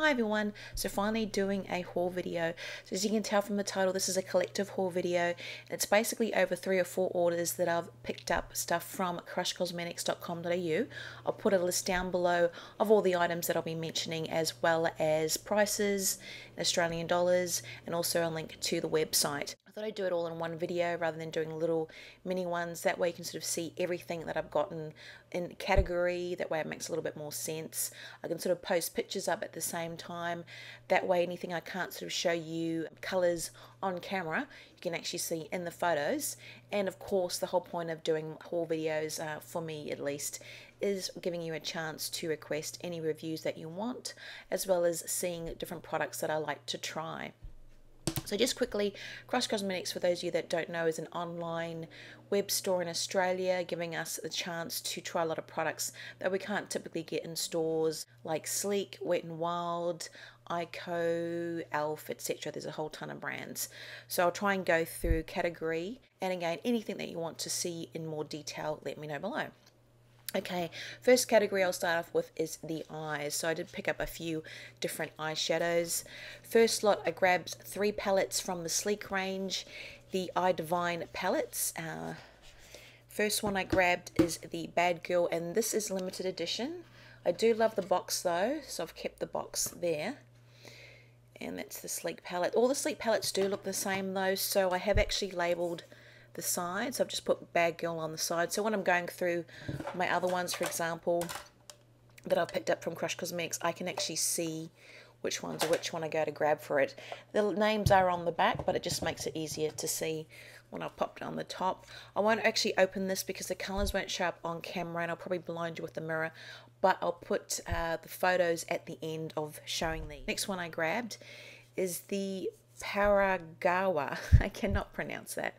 Hi everyone, so finally doing a haul video. So as you can tell from the title, this is a collective haul video. It's basically over 3 or 4 orders that I've picked up stuff from crushcosmetics.com.au. I'll put a list down below of all the items that I'll be mentioning, as well as prices in Australian dollars, and also a link to the website. I thought I'd do it all in one video rather than doing little mini ones. That way you can sort of see everything that I've gotten in category. That way it makes a little bit more sense. I can sort of post pictures up at the same time. That way anything I can't sort of show you colours on camera, you can actually see in the photos. And of course the whole point of doing haul videos, for me at least, is giving you a chance to request any reviews that you want, as well as seeing different products that I like to try. So just quickly, Crush Cosmetics, for those of you that don't know, is an online web store in Australia, giving us the chance to try a lot of products that we can't typically get in stores, like Sleek, Wet n Wild, Ico, e.l.f, etc. There's a whole ton of brands. So I'll try and go through category, and again, anything that you want to see in more detail, let me know below. Okay, first category I'll start off with is the eyes. So I did pick up a few different eyeshadows. First lot, I grabbed 3 palettes from the Sleek range, the iDivine palettes. First one I grabbed is the Bad Girl, and this is limited edition. I do love the box though, so I've kept the box there. And that's the Sleek palette. All the Sleek palettes do look the same though, so I have actually labelled the sides. I've just put Bad Girl on the side, so when I'm going through my other ones, for example, that I've picked up from Crush Cosmetics, I can actually see which one's which one I go to grab for it. The names are on the back, but it just makes it easier to see when I've popped it on the top. I won't actually open this because the colours won't show up on camera, and I'll probably blind you with the mirror, but I'll put the photos at the end of showing these. Next one I grabbed is the Paraguaya. I cannot pronounce that.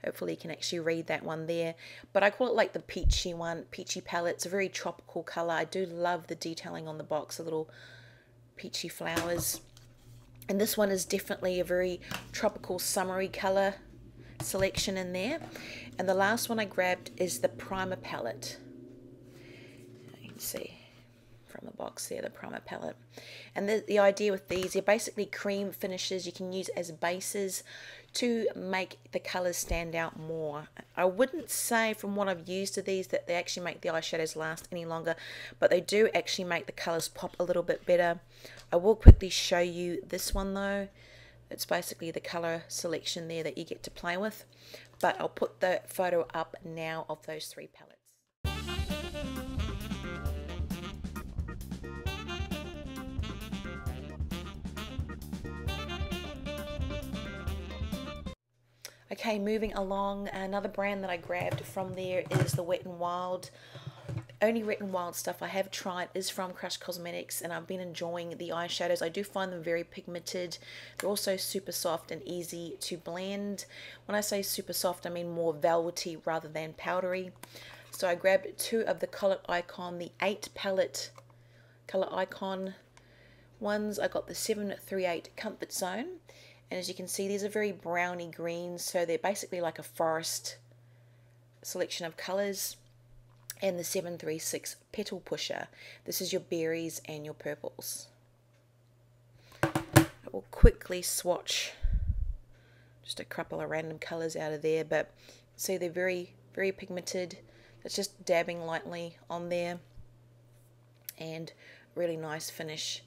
Hopefully you can actually read that one there. But I call it like the peachy one, peachy palette. It's a very tropical colour. I do love the detailing on the box, the little peachy flowers. And this one is definitely a very tropical, summery colour selection in there. And the last one I grabbed is the primer palette. You can see from the box there, the primer palette. And the idea with these, they're basically cream finishes you can use as bases to make the colours stand out more. I wouldn't say from what I've used of these that they actually make the eyeshadows last any longer, but they do actually make the colours pop a little bit better. I will quickly show you this one though. It's basically the colour selection there that you get to play with, but I'll put the photo up now of those 3 palettes. Okay, moving along, another brand that I grabbed from there is the Wet n Wild. Only Wet n Wild stuff I have tried is from Crush Cosmetics, and I've been enjoying the eyeshadows. I do find them very pigmented. They're also super soft and easy to blend. When I say super soft, I mean more velvety rather than powdery. So I grabbed 2 of the Color Icon, the 8 palette Color Icon ones. I got the 738 Comfort Zone. And as you can see, these are very browny greens, so they're basically like a forest selection of colours. And the 736 Petal Pusher. This is your berries and your purples. I will quickly swatch just a couple of random colours out of there, but see they're very, very pigmented. It's just dabbing lightly on there, and really nice finish.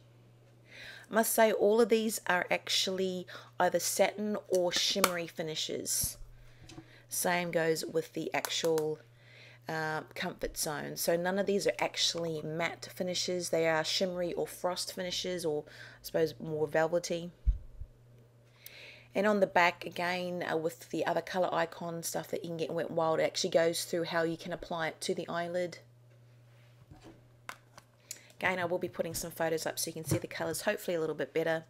I must say all of these are actually either satin or shimmery finishes. Same goes with the actual Comfort Zone. So none of these are actually matte finishes. They are shimmery or frost finishes, or I suppose more velvety. And on the back again, with the other Color Icon stuff that you can get in Wet n Wild, it actually goes through how you can apply it to the eyelid. Again, I will be putting some photos up so you can see the colours hopefully a little bit better.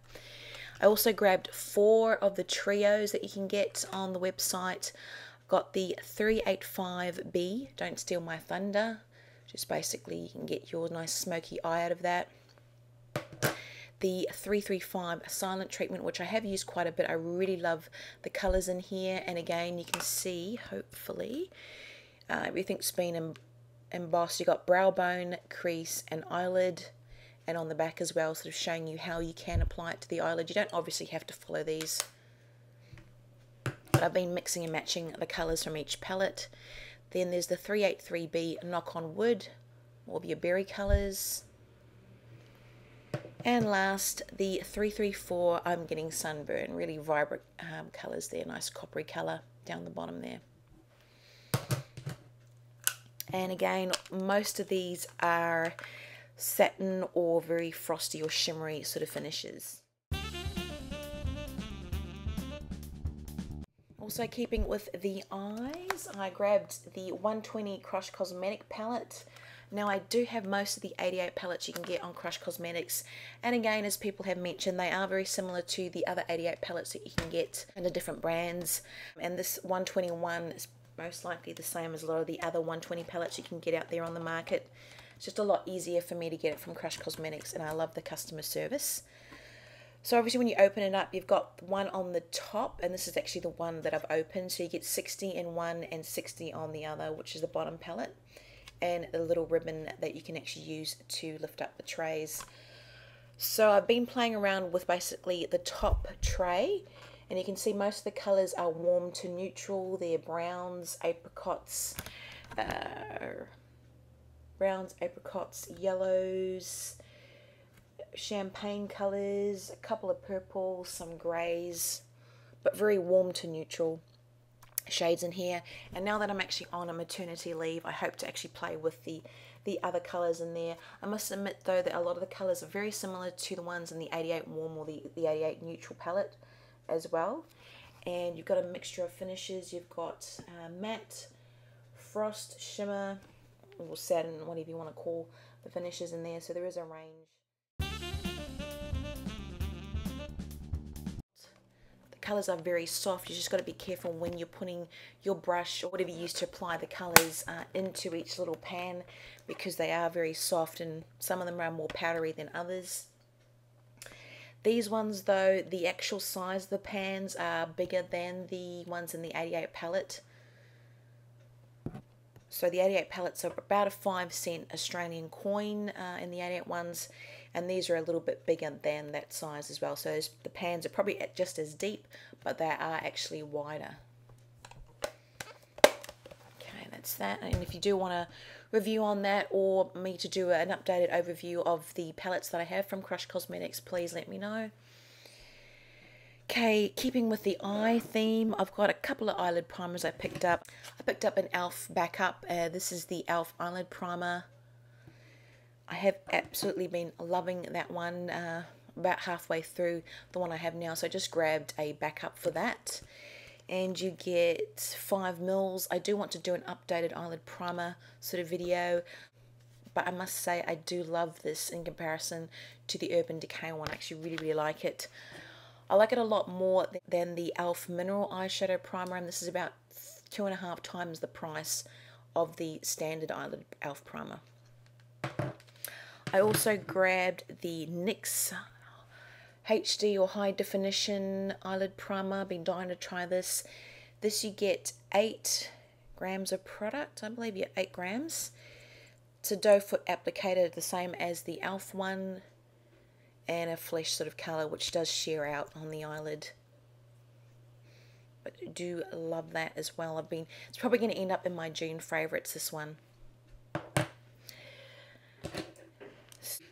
I also grabbed 4 of the trios that you can get on the website. Got the 385B, Don't Steal My Thunder. Just basically you can get your nice smoky eye out of that. The 335 Silent Treatment, which I have used quite a bit. I really love the colours in here. And again, you can see, hopefully, everything's been embossed. You got brow bone, crease, and eyelid. and on the back as well, sort of showing you how you can apply it to the eyelid. You don't obviously have to follow these, but I've been mixing and matching the colours from each palette. Then there's the 383B Knock on Wood, all of your berry colours. And last, the 334 I'm Getting Sunburned, really vibrant colours there, nice coppery colour down the bottom there. And again, most of these are satin or very frosty or shimmery sort of finishes. Also keeping with the eyes, I grabbed the 120 Crush Cosmetic palette. Now I do have most of the 88 palettes you can get on Crush Cosmetics, and again, as people have mentioned, they are very similar to the other 88 palettes that you can get under different brands, and this 121 is most likely the same as a lot of the other 120 palettes you can get out there on the market. It's just a lot easier for me to get it from Crush Cosmetics, and I love the customer service. So obviously when you open it up, you've got one on the top, and this is actually the one that I've opened, so you get 60 in one and 60 on the other, which is the bottom palette, and the little ribbon that you can actually use to lift up the trays. So I've been playing around with basically the top tray, and you can see most of the colours are warm to neutral. They're browns, apricots, yellows, champagne colours, a couple of purples, some greys, but very warm to neutral shades in here. And now that I'm actually on a maternity leave, I hope to actually play with the other colours in there. I must admit though that a lot of the colours are very similar to the ones in the 88 warm or the 88 neutral palette as well. And you've got a mixture of finishes. You've got matte, frost, shimmer, or satin, whatever you want to call the finishes in there. So there is a range. Colours are very soft. You just got to be careful when you're putting your brush or whatever you use to apply the colours into each little pan, because they are very soft, and some of them are more powdery than others. These ones though, the actual size of the pans are bigger than the ones in the 88 palette. So the 88 palettes are about a 5 cent Australian coin in the 88 ones, and these are a little bit bigger than that size as well. So the pans are probably just as deep, but they are actually wider. Okay, that's that. And if you do want a review on that, or me to do an updated overview of the palettes that I have from Crush Cosmetics, please let me know. Okay, keeping with the eye theme, I've got a couple of eyelid primers I picked up. I picked up an e.l.f. backup. This is the e.l.f. Eyelid Primer. I have absolutely been loving that one, about halfway through the one I have now, so I just grabbed a backup for that. And you get 5 mils. I do want to do an updated eyelid primer sort of video, but I must say I do love this in comparison to the Urban Decay one. I actually really like it. I like it a lot more than the e.l.f. Mineral Eyeshadow Primer, and this is about 2.5 times the price of the standard eyelid e.l.f. primer. I also grabbed the NYX HD or High Definition Eyelid Primer. I've been dying to try this. This you get 8 grams of product. I believe you get 8 grams. It's a doe foot applicator, the same as the e.l.f. one, and a flesh sort of colour, which does sheer out on the eyelid. But I do love that as well. It's probably going to end up in my June favourites, this one.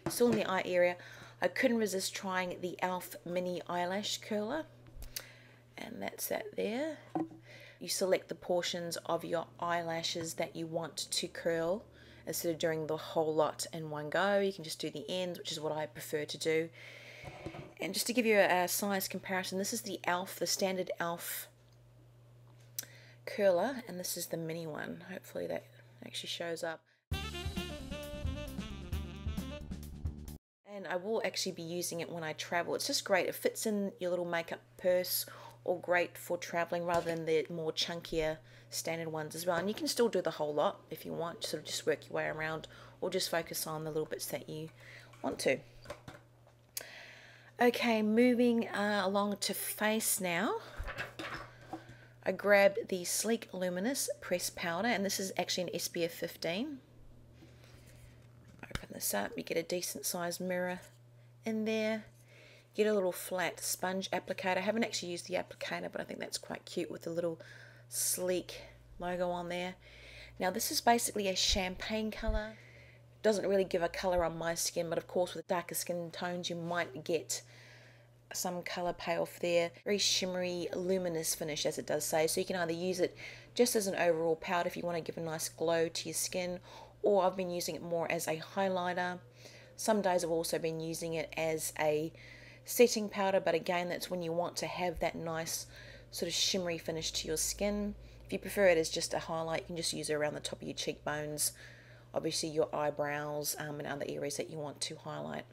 Still in the eye area, I couldn't resist trying the e.l.f. Mini Eyelash Curler, and that's that there. You select the portions of your eyelashes that you want to curl instead of doing the whole lot in one go. You can just do the ends, which is what I prefer to do. And just to give you a size comparison, this is the e.l.f., the standard e.l.f. curler, and this is the mini one. Hopefully that actually shows up. And I will actually be using it when I travel. It's just great. It fits in your little makeup purse, or great for traveling rather than the more chunkier standard ones as well. And you can still do the whole lot if you want, sort of just work your way around, or just focus on the little bits that you want to. Okay, moving along to face now. I grabbed the Sleek Luminous Pressed Powder, and this is actually an SPF 15. Open open this up, you get a decent sized mirror in there. Get a little flat sponge applicator. I haven't actually used the applicator, but I think that's quite cute with the little sleek logo on there. Now this is basically a champagne colour. It doesn't really give a colour on my skin, but of course with darker skin tones you might get some colour payoff there. Very shimmery, luminous finish, as it does say. So you can either use it just as an overall powder if you want to give a nice glow to your skin, or I've been using it more as a highlighter. Some days I've also been using it as a setting powder, but again that's when you want to have that nice sort of shimmery finish to your skin. If you prefer it as just a highlight, you can just use it around the top of your cheekbones, obviously your eyebrows, and other areas that you want to highlight.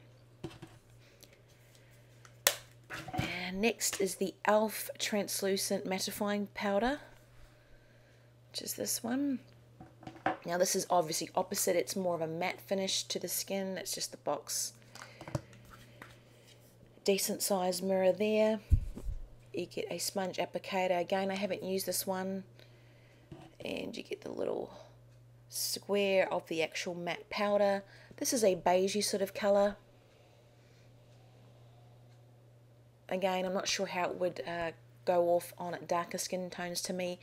And next is the e.l.f. translucent mattifying powder, which is this one. Now this is obviously opposite, it's more of a matte finish to the skin. It's just the box. Decent sized mirror there. You get a sponge applicator. Again, I haven't used this one. And you get the little square of the actual matte powder. This is a beigey sort of colour. Again, I'm not sure how it would go off on darker skin tones to me,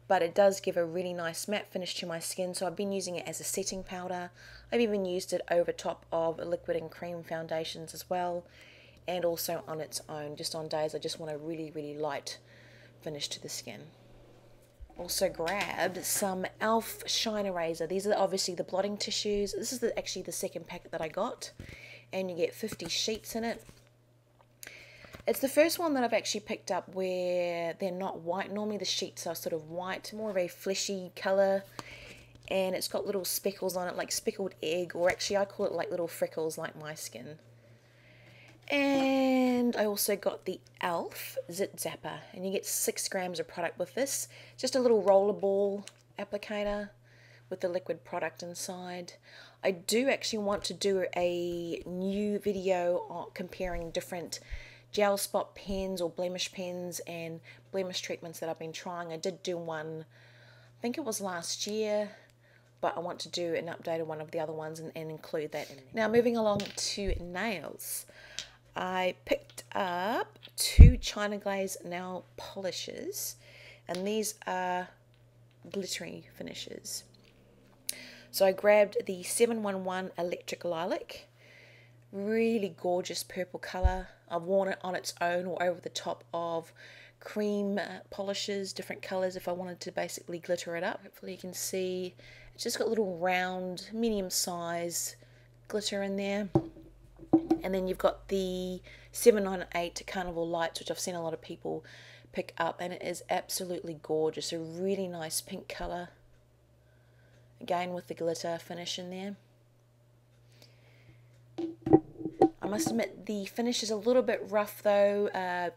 but it does give a really nice matte finish to my skin, so I've been using it as a setting powder. I've even used it over top of liquid and cream foundations as well, and also on its own, just on days I just want a really, really light finish to the skin. Also grabbed some e.l.f. Shine Eraser. These are obviously the blotting tissues. This is actually the second packet that I got, and you get 50 sheets in it. It's the first one that I've actually picked up where they're not white. Normally the sheets are sort of white, more of a fleshy colour, and it's got little speckles on it, like speckled egg, or actually I call it like little freckles like my skin. And I also got the e.l.f. Zit Zapper, and you get 6 grams of product with this. Just a little rollerball applicator with the liquid product inside. I do actually want to do a new video on comparing different gel spot pens or blemish pens and blemish treatments that I've been trying. I did do one, I think it was last year, but I want to do an updated one of the other ones and include that in there. Now moving along to nails. I picked up 2 China Glaze nail polishes, and these are glittery finishes. So I grabbed the 711 Electric Lilac, really gorgeous purple colour. I've worn it on its own or over the top of cream polishes, different colours if I wanted to basically glitter it up. Hopefully you can see it's just got little round, medium size glitter in there. And then you've got the 798 Carnival Lights, which I've seen a lot of people pick up, and it is absolutely gorgeous. A really nice pink colour, again with the glitter finish in there. I must admit the finish is a little bit rough though,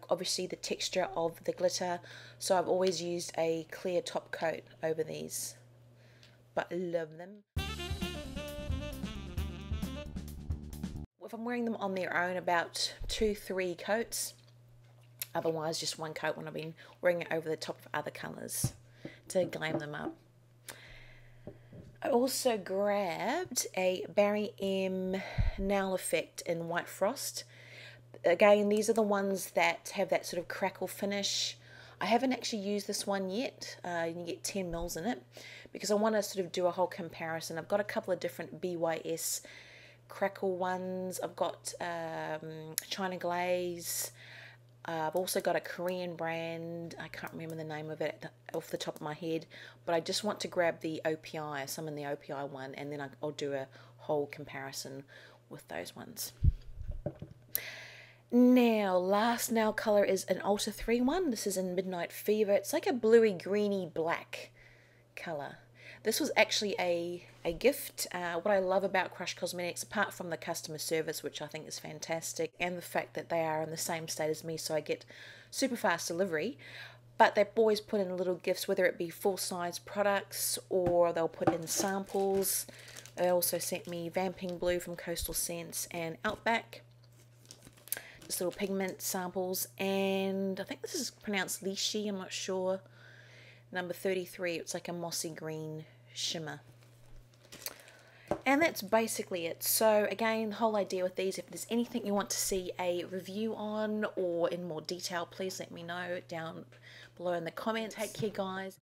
obviously the texture of the glitter, so I've always used a clear top coat over these, but I love them. If I'm wearing them on their own, about 2-3 coats, otherwise just 1 coat when I've been wearing it over the top of other colours to glam them up. I also grabbed a Barry M Nail Effect in White Frost. Again, these are the ones that have that sort of crackle finish. I haven't actually used this one yet. You can get 10 mils in it because I want to sort of do a whole comparison. I've got a couple of different BYS crackle ones. I've got China Glaze. I've also got a Korean brand. I can't remember the name of it off the top of my head, but I just want to grab the OPI, some in the OPI one, and then I'll do a whole comparison with those ones. Now, last nail colour is an Ultra 3 one. This is in Midnight Fever. It's like a bluey greeny black colour. This was actually a gift. What I love about Crush Cosmetics, apart from the customer service, which I think is fantastic, and the fact that they are in the same state as me, so I get super fast delivery, but they've always put in little gifts, whether it be full-size products or they'll put in samples. They also sent me Vamping Blue from Coastal Scents and Outback. Just little pigment samples, and I think this is pronounced Lychee, I'm not sure. Number 33, it's like a mossy green shimmer. And that's basically it. So again, the whole idea with these, if there's anything you want to see a review on or in more detail, please let me know down below in the comments. Take care, guys.